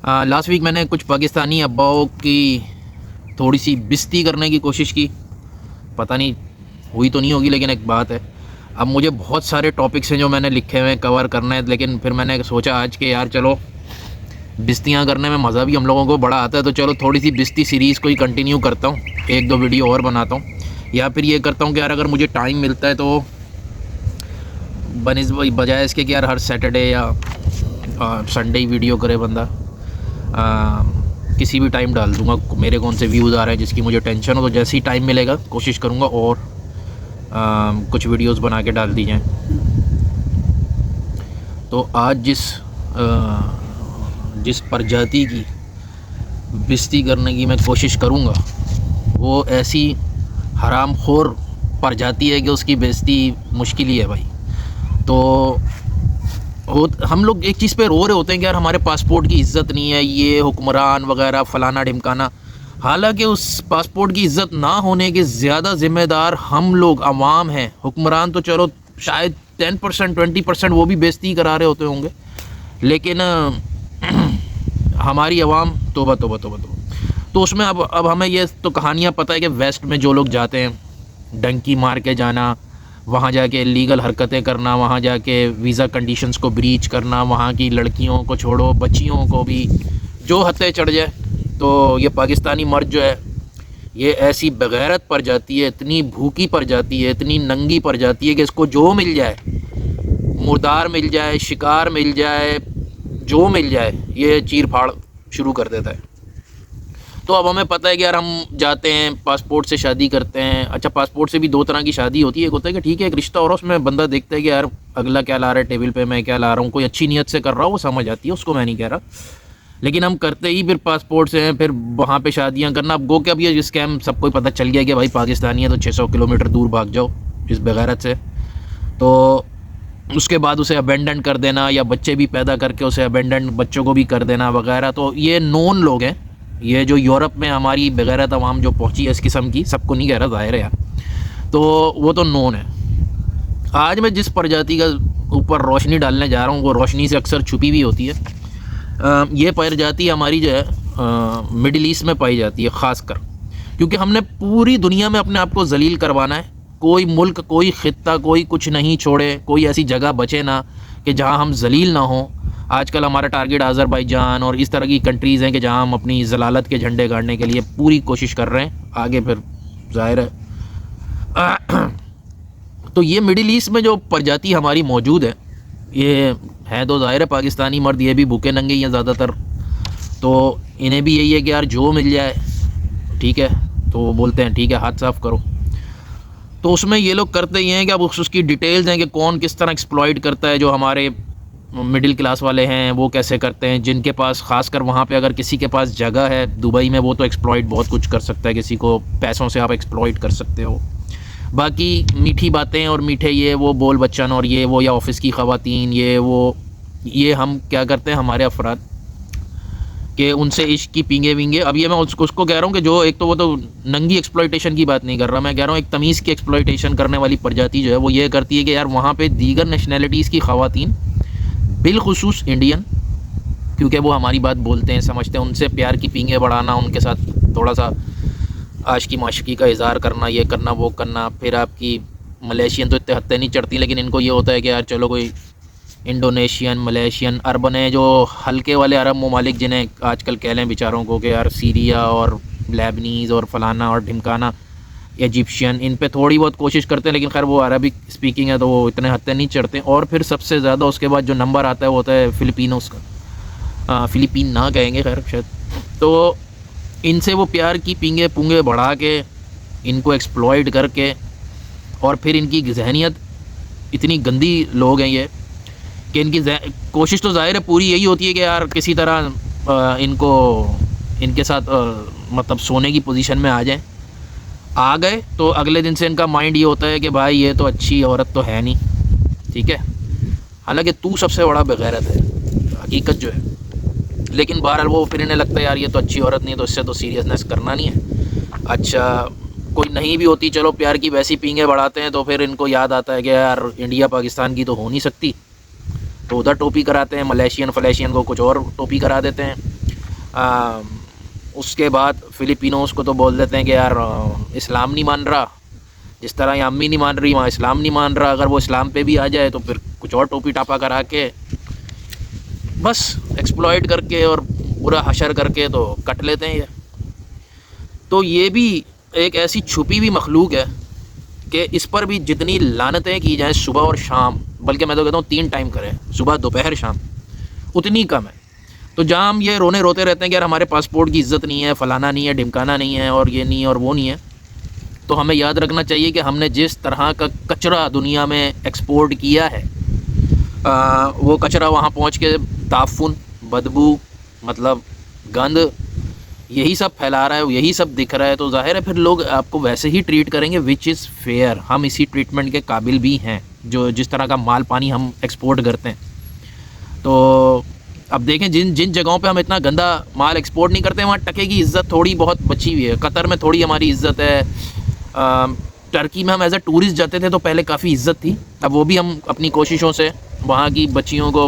Last week मैंने कुछ पाकिस्तानी अब्बाओं की थोड़ी सी बेइज्जती करने की कोशिश की। पता नहीं हुई तो नहीं होगी, लेकिन एक बात है, अब मुझे बहुत सारे टॉपिक्स हैं जो मैंने लिखे हुए हैं, कवर करना है। लेकिन फिर मैंने सोचा आज के यार चलो बेइज्जतियाँ करने में मज़ा भी हम लोगों को बड़ा आता है, तो चलो थोड़ी सी बेइज्जती सीरीज़ को ही कंटिन्यू करता हूँ, एक दो वीडियो और बनाता हूँ। या फिर ये करता हूँ कि यार अगर मुझे टाइम मिलता है तो बजाय इसके कि यार हर सैटरडे या संडे ही वीडियो करे बंदा, किसी भी टाइम डाल दूँगा। मेरे कौन से व्यूज़ आ रहे हैं जिसकी मुझे टेंशन हो, तो जैसे ही टाइम मिलेगा कोशिश करूँगा और कुछ वीडियोस बना के डाल दी जाएँ। तो आज जिस प्रजाति की बेइज्जती करने की मैं कोशिश करूँगा वो ऐसी हरामखोर प्रजाति है कि उसकी बेइज्जती मुश्किल ही है भाई। तो हम लोग एक चीज़ पे रो रहे होते हैं कि यार हमारे पासपोर्ट की इज़्ज़त नहीं है, ये हुक्मरान वगैरह फलाना ढिमकाना। हालांकि उस पासपोर्ट की इज़्ज़त ना होने के ज़्यादा ज़िम्मेदार हम लोग अवाम हैं। हुक्मरान तो चलो शायद 10% 20% वो भी बेइज्जती करा रहे होते होंगे, लेकिन हमारी अवाम तौबा तौबा तौबा तौबा। तो उसमें अब हमें ये तो कहानियाँ पता है कि वेस्ट में जो लोग जाते हैं डंकी मार के जाना, वहाँ जाके इलीगल हरकतें करना, वहाँ जाके वीज़ा कंडीशंस को ब्रीच करना, वहाँ की लड़कियों को छोड़ो बच्चियों को भी जो हत्या चढ़ जाए। तो ये पाकिस्तानी मर्द जो है ये ऐसी बेगैरत प्रजाति है, इतनी भूखी प्रजाति है, इतनी नंगी प्रजाति है कि इसको जो मिल जाए, मुर्दार मिल जाए, शिकार मिल जाए, जो मिल जाए ये चीर फाड़ शुरू कर देता है। तो अब हमें पता है कि यार हम जाते हैं पासपोर्ट से शादी करते हैं। अच्छा, पासपोर्ट से भी दो तरह की शादी होती है। एक होता है कि ठीक है एक रिश्ता और उसमें बंदा देखता है कि यार अगला क्या ला रहा है टेबल पे, मैं क्या ला रहा हूँ, कोई अच्छी नीयत से कर रहा हूँ, वो समझ आती है, उसको मैं नहीं कह रहा। लेकिन हम करते ही फिर पासपोर्ट से हैं, फिर वहाँ पे शादियाँ करना। अब गो के अब ये स्कैम सबको पता चल गया कि भाई पाकिस्तानी है तो 600 किलोमीटर दूर भाग जाओ इस बेगैरत से। तो उसके बाद उसे अबेंडन कर देना या बच्चे भी पैदा करके उसे अबेंडन बच्चों को भी कर देना वगैरह। तो ये नोन लोग हैं, ये जो यूरोप में हमारी बेगैरत अवाम जो पहुंची है इस किस्म की, सबको नहीं कह रहा ज़ाहिर है यार, तो वो तो नोन है। आज मैं जिस प्रजाति का ऊपर रोशनी डालने जा रहा हूँ वो रोशनी से अक्सर छुपी भी होती है। ये प्रजाति हमारी जो है मिडिल ईस्ट में पाई जाती है ख़ास कर, क्योंकि हमने पूरी दुनिया में अपने आप को जलील करवाना है। कोई मुल्क, कोई ख़ित्ता, कोई कुछ नहीं छोड़े, कोई ऐसी जगह बचे ना कि जहाँ हम जलील ना हों। आजकल हमारा टारगेट अज़रबैजान और इस तरह की कंट्रीज़ हैं कि जहाँ हम अपनी ज़लालत के झंडे गाड़ने के लिए पूरी कोशिश कर रहे हैं। आगे फिर ज़ाहिर है तो ये मिडिल ईस्ट में जो प्रजाति हमारी मौजूद है ये है तो ज़ाहिर है पाकिस्तानी मर्द ये भी भूखे नंगे ही हैं ज़्यादातर। तो इन्हें भी यही है कि यार जो मिल जाए ठीक है, तो वो बोलते हैं ठीक है हाथ साफ़ करो। तो उसमें ये लोग करते ही हैं कि अब उसकी डिटेल्स हैं कि कौन किस तरह एक्सप्लॉइट करता है। जो हमारे मिडिल क्लास वाले हैं वो कैसे करते हैं, जिनके पास ख़ासकर वहाँ पे अगर किसी के पास जगह है दुबई में, वो तो एक्सप्लॉइट बहुत कुछ कर सकता है, किसी को पैसों से आप एक्सप्लॉइट कर सकते हो। बाकी मीठी बातें और मीठे ये वो बोल बच्चन और ये वो, या ऑफिस की ख़वातीन ये वो, ये हम क्या करते हैं हमारे अफराद कि उनसे इश्क की पींगे वींगे। अब ये मैं उसको कह रहा हूँ कि जो एक तो वो तो नंगी एक्सप्लॉइटेशन की बात नहीं कर रहा, मैं कह रहा हूँ एक तमीज़ की एक्सप्लॉइटेशन करने वाली प्रजाति जो है वो ये करती है कि यार वहाँ पे दीगर नेशनैलिटीज़ की ख़वातीन बिलखुसूस इंडियन, क्योंकि वो हमारी बात बोलते हैं समझते हैं, उनसे प्यार की पींगे बढ़ाना, उनके साथ थोड़ा सा आशिकी माशिकी का इज़हार करना, ये करना वो करना। फिर आपकी मलेशियन तो इतने हत्ते नहीं चढ़ती, लेकिन इनको ये होता है कि यार चलो कोई इंडोनेशियन मलेशियन अरबन है, जो हल्के वाले अरब ममालिक जिन्हें आजकल कह लें बेचारों को कि यार सीरिया और लेबनीज़ और फ़लाना और ढिमकाना, इजिप्शियन, इन पे थोड़ी बहुत कोशिश करते हैं, लेकिन खैर वो अरबिक स्पीकिंग है तो वो इतने हत्ते नहीं चढ़ते। और फिर सबसे ज़्यादा उसके बाद जो नंबर आता है वो होता है फ़िलिपिनोस का, फ़िलिपीन ना कहेंगे खैर शायद। तो इनसे वो प्यार की पींगे पुंगे बढ़ा के इनको एक्सप्लॉइट करके, और फिर इनकी जहनीत इतनी गंदी लोग हैं ये कि इनकी कोशिश तो ज़ाहिर है पूरी यही होती है कि यार किसी तरह इनको इनके साथ मतलब सोने की पोजीशन में आ जाएं। आ गए तो अगले दिन से इनका माइंड ये होता है कि भाई ये तो अच्छी औरत तो है नहीं, ठीक है, हालांकि तू सबसे बड़ा बेगैरत है हकीकत जो है। लेकिन बहरहाल वो फिर इन्हें लगता है यार ये तो अच्छी औरत नहीं है तो इससे तो सीरियसनेस करना नहीं है। अच्छा कोई नहीं भी होती, चलो प्यार की वैसी पींगे बढ़ाते हैं, तो फिर इनको याद आता है कि यार इंडिया पाकिस्तान की तो हो नहीं सकती, तो उधर टोपी कराते हैं, मलेशियन फ़लेशियन को कुछ और टोपी करा देते हैं। उसके बाद फिलिपिनोस को तो बोल देते हैं कि यार इस्लाम नहीं मान रहा, जिस तरह यहाँ अम्मी नहीं मान रही वहाँ इस्लाम नहीं मान रहा। अगर वो इस्लाम पे भी आ जाए तो फिर कुछ और टोपी टापा करा के बस एक्सप्लॉइट करके और पूरा हशर करके तो कट लेते हैं ये। तो ये भी एक ऐसी छुपी हुई मखलूक है कि इस पर भी जितनी लानतें की जाएँ सुबह और शाम, बल्कि मैं तो कहता हूँ 3 टाइम करें, सुबह दोपहर शाम, उतनी कम है। तो जहाँ हम ये रोने रोते रहते हैं कि यार हमारे पासपोर्ट की इज़्ज़त नहीं है, फ़लाना नहीं है, ढिमकाना नहीं है, और ये नहीं है और वो नहीं है, तो हमें याद रखना चाहिए कि हमने जिस तरह का कचरा दुनिया में एक्सपोर्ट किया है, वो कचरा वहाँ पहुँच के ताफ़ुन, बदबू, मतलब गंद, यही सब फैला रहा है, यही सब दिख रहा है। तो ज़ाहिर है फिर लोग आपको वैसे ही ट्रीट करेंगे विच इज़ फेयर। हम इसी ट्रीटमेंट के काबिल भी हैं, जो जिस तरह का माल पानी हम एक्सपोर्ट करते हैं। तो अब देखें जिन जिन जगहों पे हम इतना गंदा माल एक्सपोर्ट नहीं करते वहाँ टके की इज़्ज़त थोड़ी बहुत बची हुई है। कतर में थोड़ी हमारी इज़्ज़त है। टर्की में हम एज अ टूरिस्ट जाते थे तो पहले काफ़ी इज़्ज़त थी, अब वो भी हम अपनी कोशिशों से वहाँ की बच्चियों को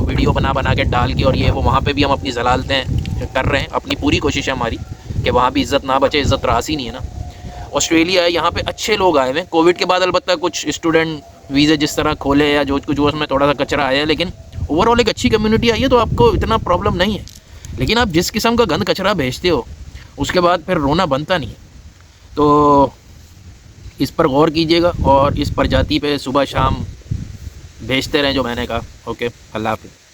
वीडियो बना के डाल के और ये वो वहाँ पे भी हम अपनी जलालतें कर रहे हैं। अपनी पूरी कोशिश है हमारी कि वहाँ भी इज़्ज़त ना बचे। इज़्ज़त रास ही नहीं है ना। ऑस्ट्रेलिया है, यहाँ पे अच्छे लोग आए हुए हैं। कोविड के बाद अलबत्ता कुछ स्टूडेंट वीज़े जिस तरह खोले या जो कुछ उसमें थोड़ा सा कचरा आया है, लेकिन ओवरऑल एक अच्छी कम्युनिटी आई है, तो आपको इतना प्रॉब्लम नहीं है। लेकिन आप जिस किस्म का गंद कचरा भेजते हो उसके बाद फिर रोना बनता नहीं है। तो इस पर गौर कीजिएगा और इस प्रजाति पे सुबह शाम भेजते रहें जो मैंने कहा। ओके, अल्लाह हाफ़िज़।